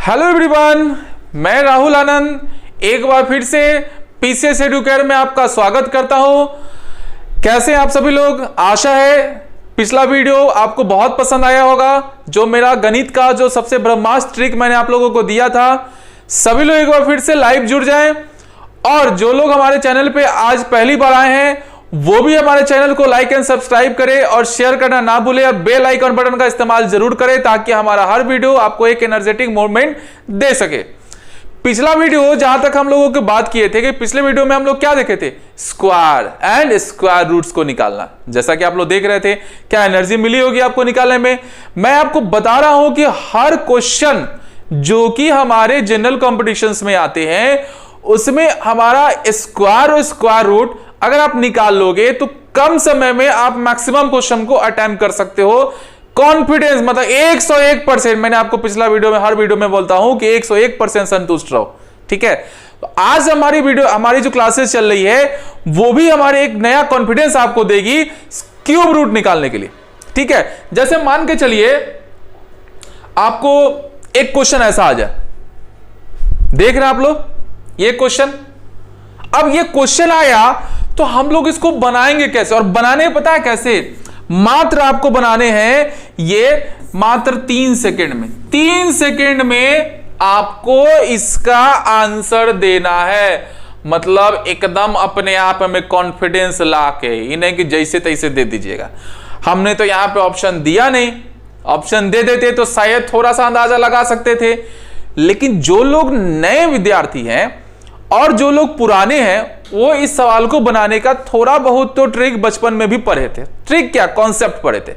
Hello everyone, मैं राहुल आनंद एक बार फिर से पीसीएस एडुकेयर में आपका स्वागत करता हूं। कैसे हैं आप सभी लोग? आशा है पिछला वीडियो आपको बहुत पसंद आया होगा। जो मेरा गणित का जो सबसे ब्रह्मास्त्र ट्रिक मैंने आप लोगों को दिया था, सभी लोग एक बार फिर से लाइव जुड़ जाएं। और जो लोग हमारे चैनल पे आज पहली बार आए हैं वो भी हमारे चैनल को लाइक एंड सब्सक्राइब करें और शेयर करना ना भूलें और बेल आइकन बटन का इस्तेमाल जरूर करें ताकि हमारा हर वीडियो आपको एक एनर्जेटिक मूवमेंट दे सके। पिछला वीडियो जहां तक हम लोगों की बात किए थे कि पिछले वीडियो में हम लोग क्या देखे थे, स्क्वायर एंड स्क्वायर रूट्स को निकालना। जैसा कि आप लोग देख रहे थे, क्या एनर्जी मिली होगी आपको निकालने में। मैं आपको बता रहा हूं कि हर क्वेश्चन जो कि हमारे जनरल कॉम्पिटिशन्स में आते हैं उसमें हमारा स्क्वायर और स्क्वायर रूट अगर आप निकाल लोगे तो कम समय में आप मैक्सिमम क्वेश्चन को अटेम्प्ट कर सकते हो। कॉन्फिडेंस मतलब 101%। मैंने आपको पिछला वीडियो में हर वीडियो में बोलता हूं कि 101% संतुष्ट रहो, ठीक है। तो आज हमारी जो क्लासेस चल रही है वो भी हमारे एक नया कॉन्फिडेंस आपको देगी क्यूब रूट निकालने के लिए, ठीक है। जैसे मान के चलिए आपको एक क्वेश्चन ऐसा आ जाए, देख रहे हैं आप लोग ये क्वेश्चन। अब ये क्वेश्चन आया तो हम लोग इसको बनाएंगे कैसे, और बनाने पता है कैसे? मात्र आपको बनाने हैं ये मात्र 3 सेकंड में। 3 सेकंड में आपको इसका आंसर देना है। मतलब एकदम अपने आप में कॉन्फिडेंस लाके, इन्हें कि जैसे तैसे दे दीजिएगा। हमने तो यहां पे ऑप्शन दिया नहीं, ऑप्शन दे देते तो शायद थोड़ा सा अंदाजा लगा सकते थे। लेकिन जो लोग नए विद्यार्थी हैं और जो लोग पुराने हैं वो इस सवाल को बनाने का थोड़ा बहुत तो ट्रिक बचपन में भी पढ़े थे। ट्रिक क्या, कॉन्सेप्ट पढ़े थे।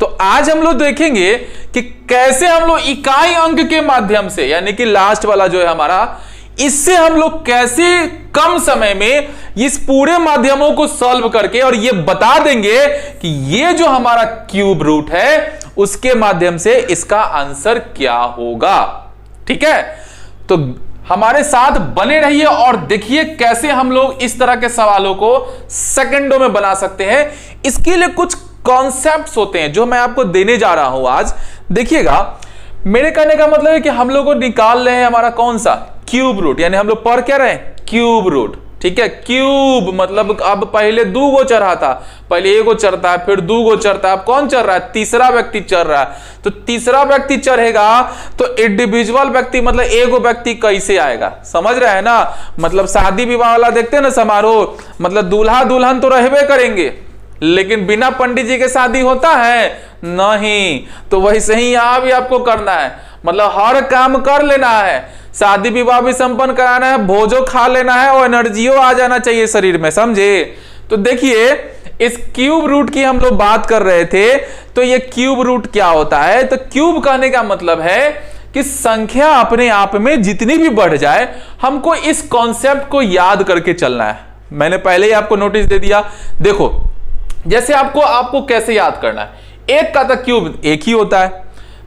तो आज हम लोग देखेंगे कि कैसे हम लोग इकाई अंक के माध्यम से, यानी कि लास्ट वाला जो है हमारा, इससे हम लोग कैसे कम समय में इस पूरे माध्यमों को सॉल्व करके और ये बता देंगे कि ये जो हमारा क्यूब रूट है उसके माध्यम से इसका आंसर क्या होगा, ठीक है। तो हमारे साथ बने रहिए और देखिए कैसे हम लोग इस तरह के सवालों को सेकंडों में बना सकते हैं। इसके लिए कुछ कॉन्सेप्ट्स होते हैं जो मैं आपको देने जा रहा हूं आज। देखिएगा, मेरे कहने का मतलब है कि हम लोग को निकाल रहे हैं हमारा कौन सा, क्यूब रूट। यानी हम लोग पढ़ क्या रहे हैं, क्यूब रूट, ठीक है। क्यूब मतलब अब पहले 2 गो चढ़ा था, पहले 1 गो चढ़ता है, फिर 2 गो चढ़ता है। अब कौन चढ़ रहा है, तीसरा व्यक्ति चढ़ रहा है। तो तीसरा व्यक्ति चढ़ेगा तो इंडिविजुअल व्यक्ति मतलब 1 गो व्यक्ति कैसे आएगा, समझ रहे हैं ना। मतलब शादी विवाह वाला देखते हैं ना समारोह, मतलब दूल्हा दुल्हन तो रहबे करेंगे लेकिन बिना पंडित जी के शादी होता है नहीं। तो वैसे ही यहां भी आपको करना है, मतलब हर काम कर लेना है, शादी विवाह भी संपन्न कराना है, भोजो खा लेना है और एनर्जियो आ जाना चाहिए शरीर में, समझे। तो देखिए इस क्यूब रूट की हम लोग बात कर रहे थे। तो ये क्यूब रूट क्या होता है, तो क्यूब कहने का मतलब है कि संख्या अपने आप में जितनी भी बढ़ जाए हमको इस कॉन्सेप्ट को याद करके चलना है। मैंने पहले ही आपको नोटिस दे दिया। देखो जैसे आपको कैसे याद करना है। 1 का तो क्यूब 1 ही होता है,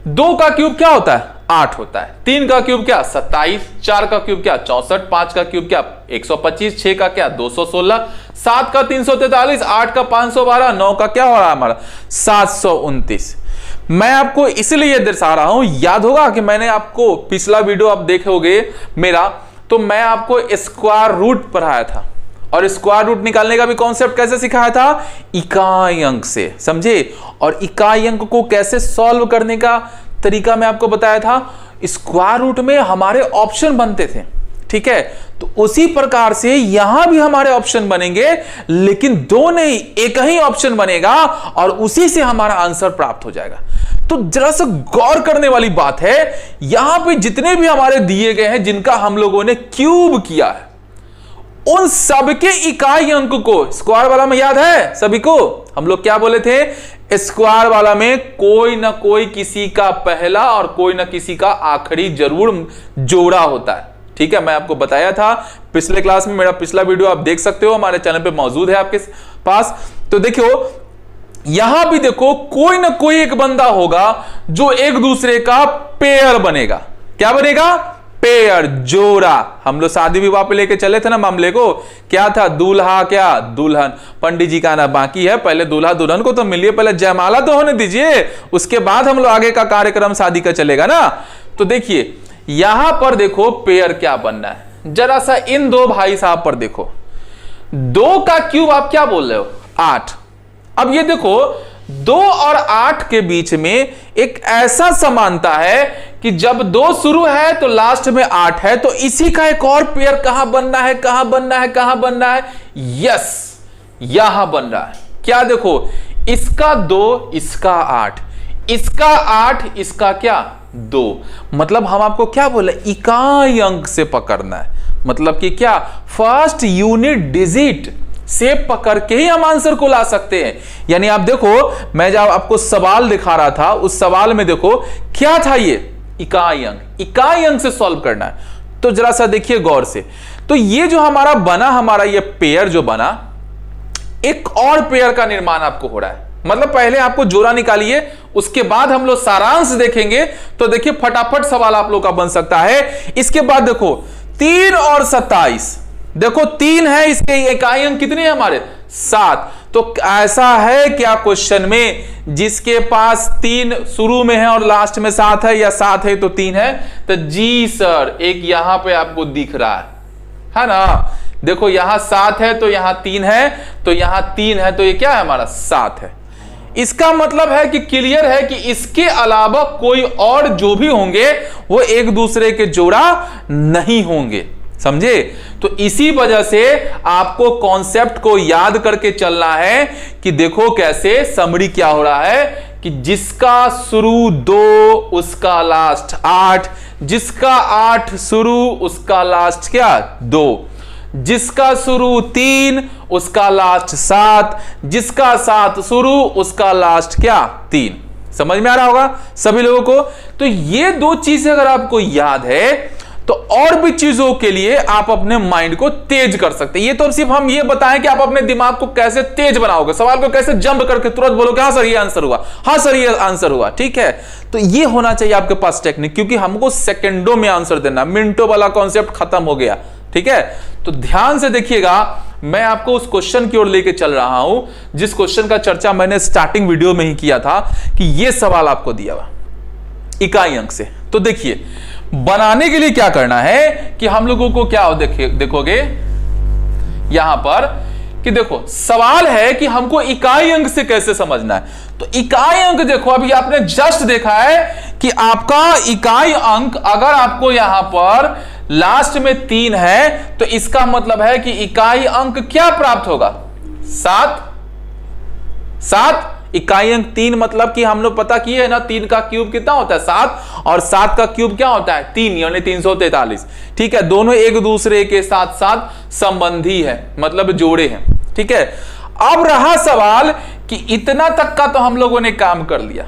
2 का क्यूब क्या होता है, 8 होता है, 3 का क्यूब क्या 27, 4 का क्यूब क्या 64, 5 का क्यूब क्या 125, 6 का क्या 216, 7 का 343, 8 का 512, 9 का क्या हो रहा है हमारा 729। मैं आपको इसलिए दर्शा रहा हूं, याद होगा कि मैंने आपको पिछला वीडियो आप देखोगे मेरा, तो मैं आपको स्क्वायर रूट पढ़ाया था और स्क्वायर रूट निकालने का भी कॉन्सेप्ट कैसे सिखाया था, इकाई अंक से, समझे। और इकाई अंक को कैसे सॉल्व करने का तरीका मैं आपको बताया था। स्क्वायर रूट में हमारे ऑप्शन बनते थे, ठीक है। तो उसी प्रकार से यहां भी हमारे ऑप्शन बनेंगे, लेकिन 2 नहीं, एक ही ऑप्शन बनेगा और उसी से हमारा आंसर प्राप्त हो जाएगा। तो जरा सा गौर करने वाली बात है, यहां पे जितने भी हमारे दिए गए हैं जिनका हम लोगों ने क्यूब किया है, उन सबके इकाई अंक को स्क्वायर वाला में याद है सभी को, हम लोग क्या बोले थे, स्क्वायर वाला में कोई ना कोई किसी का पहला और कोई ना किसी का आखिरी जरूर जोड़ा होता है, ठीक है। मैं आपको बताया था पिछले क्लास में, मेरा पिछला वीडियो आप देख सकते हो, हमारे चैनल पे मौजूद है आपके पास। तो देखो यहां भी देखो कोई ना कोई एक बंदा होगा जो एक दूसरे का पेयर बनेगा। क्या बनेगा, पेयर, जोड़ा। हम लोग शादी विवाह पे लेके चले थे ना मामले को, क्या था, दूल्हा क्या दुल्हन। पंडित जी का आना बाकी है, पहले दूल्हा दुल्हन को तो मिलिए, पहले जयमाला तो होने दीजिए, उसके बाद हम लोग आगे का कार्यक्रम शादी का चलेगा ना। तो देखिए यहां पर देखो पेयर क्या बनना है, जरा सा इन दो भाई साहब पर देखो, 2 का क्यूब आप क्या बोल रहे हो 8। अब ये देखो 2 और 8 के बीच में एक ऐसा समानता है कि जब 2 शुरू है तो लास्ट में 8 है, तो इसी का एक और पेयर कहां बनना है, कहां बनना है, कहां बनना है, यस यहां बन रहा है। क्या देखो, इसका 2 इसका 8, इसका 8 इसका क्या 2, मतलब हम आपको क्या बोले, इकाई अंक से पकड़ना है, मतलब कि क्या फर्स्ट यूनिट डिजिट से पकड़ के ही हम आंसर को ला सकते हैं। यानी आप देखो, मैं जब आपको सवाल दिखा रहा था उस सवाल में देखो क्या था, ये इकाई अंक, इकाई अंक से सॉल्व करना है। तो जरा सा देखिए गौर से, तो ये जो हमारा बना, हमारा ये पेयर जो बना, एक और पेयर का निर्माण आपको हो रहा है। मतलब पहले आपको जोड़ा निकालिए, उसके बाद हम लोग सारांश देखेंगे, तो देखिए फटाफट सवाल आप लोग का बन सकता है। इसके बाद देखो 3 और 27, देखो 3 है, इसके इकाई अंक कितने हैं हमारे 7। तो ऐसा है क्या क्वेश्चन में जिसके पास 3 शुरू में है और लास्ट में 7 है, या 7 है तो 3 है, तो जी सर एक यहां पे आपको दिख रहा है ना, देखो यहां 7 है तो यहां 3 है, तो यहां 3 है तो ये क्या है हमारा 7 है। इसका मतलब है कि क्लियर है कि इसके अलावा कोई और जो भी होंगे वो एक दूसरे के जोड़ा नहीं होंगे, समझे। तो इसी वजह से आपको कॉन्सेप्ट को याद करके चलना है कि देखो कैसे समरी क्या हो रहा है कि जिसका शुरू 2 उसका लास्ट 8, जिसका 8 शुरू उसका लास्ट क्या 2, जिसका शुरू 3 उसका लास्ट 7, जिसका 7 शुरू उसका लास्ट क्या 3। समझ में आ रहा होगा सभी लोगों को। तो ये 2 चीजें अगर आपको याद है तो और भी चीजों के लिए आप अपने माइंड को तेज कर सकते हैं। ये तो सिर्फ हम ये बताएं कि आप अपने दिमाग को कैसे तेज बनाओगे, सवाल को कैसे जंप करके तुरंत बोलोगे हाँ सर ये आंसर हुआ, हाँ सर ये आंसर हुआ, ठीक है। तो ये होना चाहिए आपके पास टेक्निक, क्योंकि हमको सेकंडों में आंसर देना, मिनटों वाला कॉन्सेप्ट खत्म हो गया, ठीक है। तो ध्यान से देखिएगा, मैं आपको उस क्वेश्चन की ओर लेके चल रहा हूं जिस क्वेश्चन का चर्चा मैंने स्टार्टिंग वीडियो में ही किया था कि ये सवाल आपको दिया हुआ इकाई अंक से। तो देखिए बनाने के लिए क्या करना है कि हम लोगों को क्या देखोगे यहां पर कि देखो सवाल है कि हमको इकाई अंक से कैसे समझना है। तो इकाई अंक देखो, अभी आपने जस्ट देखा है कि आपका इकाई अंक अगर आपको यहां पर लास्ट में 3 है तो इसका मतलब है कि इकाई अंक क्या प्राप्त होगा 7। इकाई अंक 3 मतलब कि हम लोग पता किए है ना, 3 का क्यूब कितना होता है 7, और 7 का क्यूब क्या होता है 3, यानी 343, ठीक है। दोनों एक दूसरे के साथ साथ संबंधी है, मतलब जोड़े हैं, ठीक है। अब रहा सवाल कि इतना तक का तो हम लोगों ने काम कर लिया,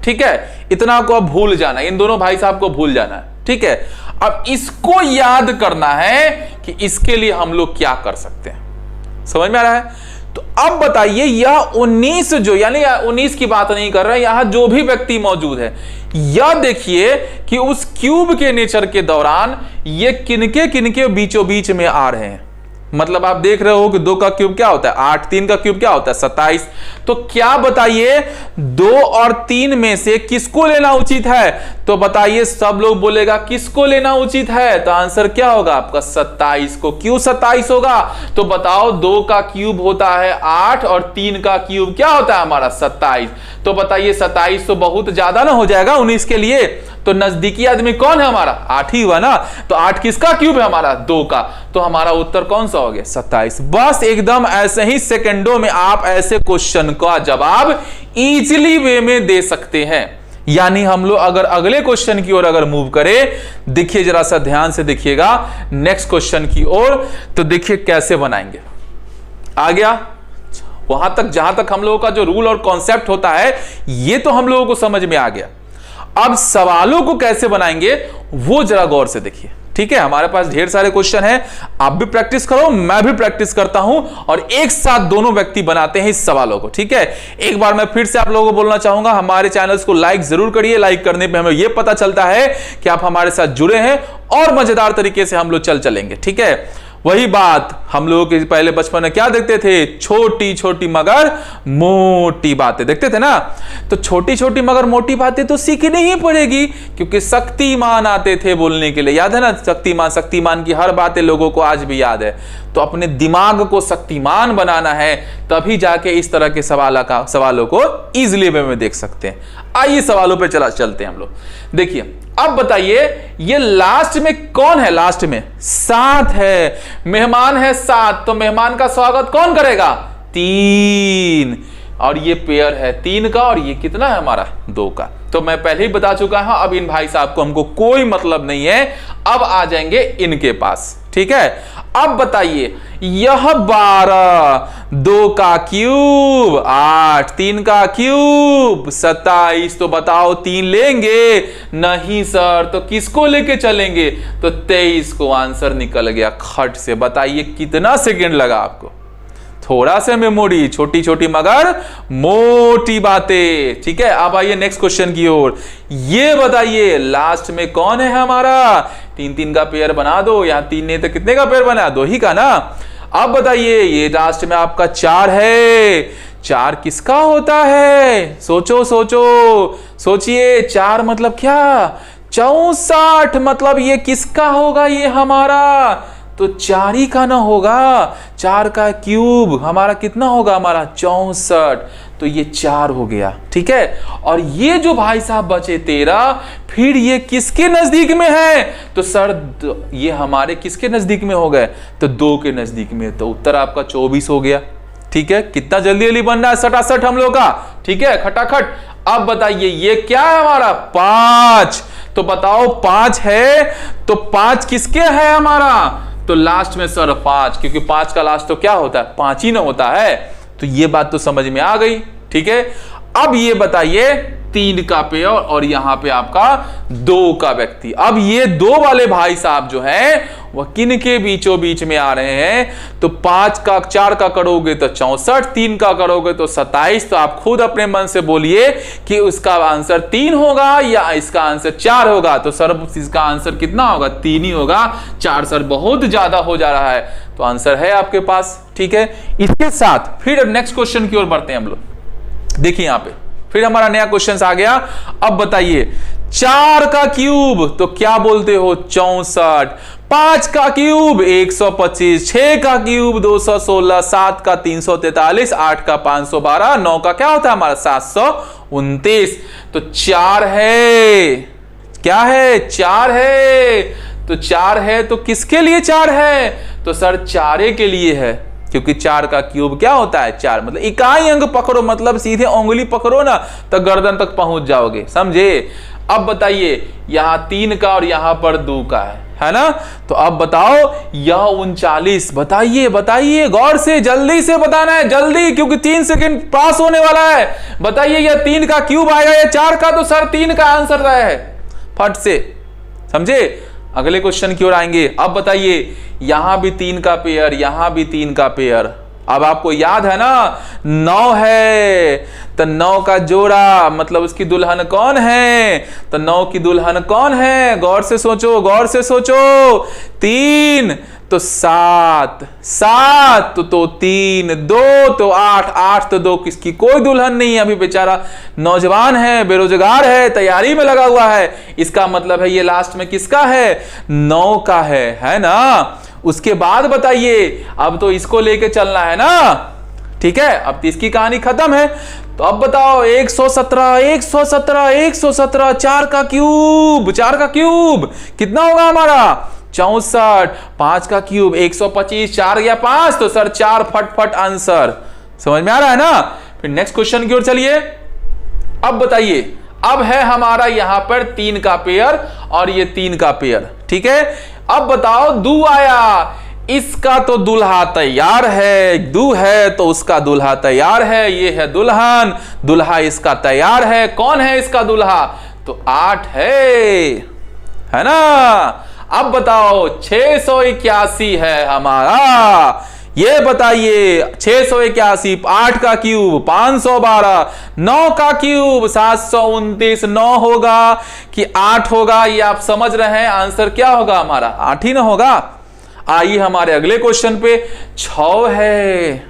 ठीक है, इतना को अब भूल जाना, इन दोनों भाई साहब को भूल जाना है, ठीक है। अब इसको याद करना है कि इसके लिए हम लोग क्या कर सकते हैं, समझ में आ रहा है। तो अब बताइए यह 19 जो, यानी 19 की बात नहीं कर रहे हैं, यहां जो भी व्यक्ति मौजूद है, यह देखिए कि उस क्यूब के नेचर के दौरान ये किनके बीचों बीच में आ रहे हैं। मतलब आप देख रहे हो कि 2 का क्यूब क्या होता है 8, 3 का क्यूब क्या होता है 27। तो क्या बताइए 2 और 3 में से किसको लेना उचित है, तो बताइए सब लोग बोलेगा किसको लेना उचित है, तो आंसर क्या होगा आपका 27 को। क्यों 27 होगा, तो बताओ 2 का क्यूब होता है 8 और 3 का क्यूब क्या होता है हमारा 27। तो बताइए 27 तो बहुत ज्यादा ना हो जाएगा 19 के लिए, तो नजदीकी आदमी कौन है हमारा 8 ही हुआ ना। तो 8 किसका क्यूब है हमारा 2 का, तो हमारा उत्तर कौन सा हो गया 27। बस एकदम ऐसे ही सेकंडों में आप ऐसे क्वेश्चन का जवाब इजीली वे में दे सकते हैं। यानी हम लोग अगर अगले क्वेश्चन की ओर अगर मूव करें, देखिए जरा सा ध्यान से देखिएगा नेक्स्ट क्वेश्चन की ओर, तो देखिए कैसे बनाएंगे। आ गया वहां तक जहां तक हम लोगों का जो रूल और कॉन्सेप्ट होता है ये तो हम लोगों को समझ में आ गया। अब सवालों को कैसे बनाएंगे वो जरा गौर से देखिए, ठीक है। हमारे पास ढेर सारे क्वेश्चन हैं, आप भी प्रैक्टिस करो, मैं भी प्रैक्टिस करता हूं, और एक साथ दोनों व्यक्ति बनाते हैं इस सवालों को, ठीक है। एक बार मैं फिर से आप लोगों को बोलना चाहूंगा, हमारे चैनल्स को लाइक जरूर करिए। लाइक करने पे हमें यह पता चलता है कि आप हमारे साथ जुड़े हैं और मजेदार तरीके से हम लोग चलेंगे, ठीक है। वही बात हम लोगों के पहले बचपन में क्या देखते थे, छोटी छोटी मगर मोटी बातें देखते थे ना। तो छोटी छोटी मगर मोटी बातें तो सीखनी ही पड़ेगी, क्योंकि शक्तिमान आते थे बोलने के लिए, याद है ना, शक्तिमान की हर बातें लोगों को आज भी याद है। तो अपने दिमाग को शक्तिमान बनाना है, तभी जाके इस तरह के सवालों को इजीली वे में देख सकते हैं। आइए सवालों पे चलते हैं हम लोग। देखिए अब बताइए, ये लास्ट में कौन है, लास्ट में 7 है, मेहमान है 7, तो मेहमान का स्वागत कौन करेगा, 3, और ये पेयर है 3 का, और ये कितना है हमारा 2 का। तो मैं पहले ही बता चुका हूं, अब इन भाई साहब को हमको कोई मतलब नहीं है, अब आ जाएंगे इनके पास, ठीक है। अब बताइए, यह 12, 2 का क्यूब 8, 3 का क्यूब 27, तो बताओ 3 लेंगे, नहीं सर, तो किसको लेके चलेंगे, तो 23 को आंसर निकल गया खट से। बताइए कितना सेकंड लगा आपको, थोड़ा सा मेमोरी, छोटी छोटी मगर मोटी बातें, ठीक है। अब आइए नेक्स्ट क्वेश्चन की ओर। ये बताइए लास्ट में कौन है हमारा, 3 का पेयर बना दो, यहां 3 ने तो कितने का पेयर बना, 2 ही का ना। अब बताइए, ये लास्ट में आपका 4 है, 4 किसका होता है, सोचो सोचो सोचिए, 4 मतलब क्या, 64, मतलब ये किसका होगा, ये हमारा तो 4 ही का ना होगा, 4 का क्यूब हमारा कितना होगा, हमारा 64, तो ये 4 हो गया, ठीक है। और ये जो भाई साहब बचे 13, फिर ये किसके नजदीक में है, तो सर ये हमारे किसके नजदीक में हो गए, तो 2 के नजदीक में, तो उत्तर आपका 24 हो गया, ठीक है। कितना जल्दी जल्दी बन रहा है, सटासट हम लोग का, ठीक है, खटाखट। अब बताइए ये क्या है हमारा, 5, तो बताओ 5 है, तो 5 किसके है हमारा, तो लास्ट में सर 5, क्योंकि 5 का लास्ट तो क्या होता है, 5 ही ना होता है। तो ये बात तो समझ में आ गई, ठीक है। अब ये बताइए 3 का पेयर और यहां पे आपका 2 का व्यक्ति। अब ये 2 वाले भाई साहब जो हैं वह किन के बीचों बीच में आ रहे हैं, तो 5 का 4 का करोगे तो 64, 3 का करोगे तो 27। तो आप खुद अपने मन से बोलिए कि उसका आंसर 3 होगा या इसका आंसर 4 होगा, तो सर इसका आंसर कितना होगा, 3 ही होगा, 4 सर बहुत ज्यादा हो जा रहा है, तो आंसर है आपके पास, ठीक है। इसके साथ फिर नेक्स्ट क्वेश्चन की ओर बढ़ते हैं हम लोग। देखिए यहां पे फिर हमारा नया क्वेश्चन आ गया। अब बताइए 4 का क्यूब तो क्या बोलते हो, 64, 5 का क्यूब 125, 6 का क्यूब 216, 7 का 343, 8 का 512, 9 का क्या होता है हमारा 729। तो 4 है, क्या है, 4 है, तो 4 है, तो किसके लिए 4 है, तो सर 4 के लिए है, क्योंकि 4 का क्यूब क्या होता है, 4 मतलब इकाई अंक पकड़ो, मतलब सीधे उंगली पकड़ो ना तो गर्दन तक पहुंच जाओगे, समझे। अब बताइए यहां 3 का और यहां पर 2 का है ना। तो अब बताओ यह 39, बताइए बताइए गौर से, जल्दी से बताना है, जल्दी, क्योंकि 3 सेकंड पास होने वाला है। बताइए यह 3 का क्यूब आएगा या 4 का, तो सर 3 का आंसर रहा है, फट से, समझे। अगले क्वेश्चन की ओर आएंगे। अब बताइए यहां भी 3 का पेयर, यहां भी 3 का पेयर। अब आपको याद है ना 9 है, तो 9 का जोड़ा मतलब उसकी दुल्हन कौन है, तो 9 की दुल्हन कौन है, गौर से सोचो, गौर से सोचो, 3 तो 7, 7 तो 3, 2 तो 8, 8 तो 2, किसकी कोई दुल्हन नहीं है, अभी बेचारा नौजवान है, बेरोजगार है, तैयारी में लगा हुआ है। इसका मतलब है ये लास्ट में किसका है, 9 का है ना। उसके बाद बताइए अब तो इसको लेके चलना है ना, ठीक है, अब तो इसकी कहानी खत्म है। तो अब बताओ 117, 117, 117, 4 का क्यूब, 4 का क्यूब कितना होगा हमारा 64, 5 का क्यूब 125, 4 या 5, तो सर 4 फट आंसर, समझ में आ रहा है ना। फिर नेक्स्ट क्वेश्चन की ओर चलिए। अब बताइए, अब है हमारा यहां पर 3 का पेयर और ये 3 का पेयर, ठीक है। अब बताओ 2 आया, इसका तो दुल्हा तैयार है, 2 है तो उसका दुल्हा तैयार है, ये है दुल्हन, दुल्हा इसका तैयार है, कौन है इसका दुल्हा, तो 8 है ना। अब बताओ 681 है हमारा, ये बताइए 681, 8 का क्यूब 512, 9 का क्यूब 729, 9 होगा कि 8 होगा, ये आप समझ रहे हैं, आंसर क्या होगा हमारा 8 ही ना होगा। आइए हमारे अगले क्वेश्चन पे। 6 है,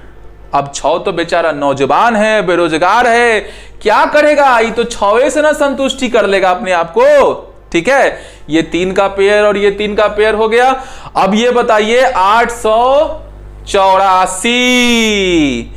अब 6 तो बेचारा नौजवान है, बेरोजगार है, क्या करेगा? ये तो 6 से ना संतुष्टि कर लेगा अपने आप को। ठीक है, ये 3 का पेयर और ये 3 का पेयर हो गया। अब ये बताइए 884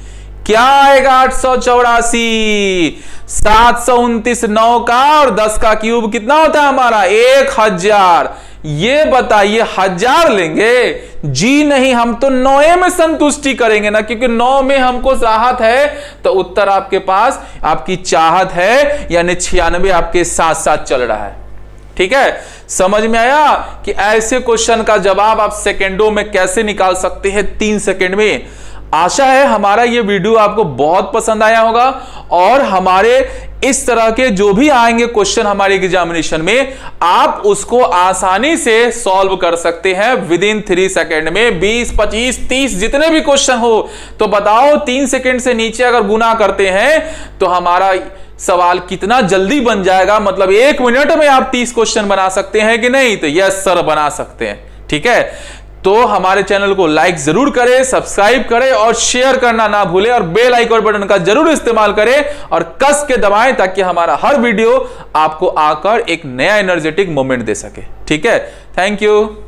क्या आएगा? 884 729 9 का और 10 का क्यूब कितना होता है हमारा? 1000। ये बताइए 1000 लेंगे? जी नहीं, हम तो 9 में संतुष्टि करेंगे ना, क्योंकि 9 में हमको चाहत है। तो उत्तर आपके पास आपकी चाहत है, यानी 96 आपके साथ साथ चल रहा है। ठीक है, समझ में आया कि ऐसे क्वेश्चन का जवाब आप सेकंडों में कैसे निकाल सकते हैं, 3 सेकंड में। आशा है हमारा ये वीडियो आपको बहुत पसंद आया होगा और हमारे इस तरह के जो भी आएंगे क्वेश्चन हमारे एग्जामिनेशन में, आप उसको आसानी से सॉल्व कर सकते हैं विद इन 3 सेकंड में। 20, 25, 30 जितने भी क्वेश्चन हो, तो बताओ 3 सेकंड से नीचे अगर गुना करते हैं तो हमारा सवाल कितना जल्दी बन जाएगा। मतलब 1 मिनट में आप 30 क्वेश्चन बना सकते हैं कि नहीं? तो यस सर, बना सकते हैं। ठीक है, तो हमारे चैनल को लाइक जरूर करें, सब्सक्राइब करें और शेयर करना ना भूलें, और बेल आइकन बटन का जरूर इस्तेमाल करें और कस के दबाएं, ताकि हमारा हर वीडियो आपको आकर एक नया एनर्जेटिक मोमेंट दे सके। ठीक है, थैंक यू।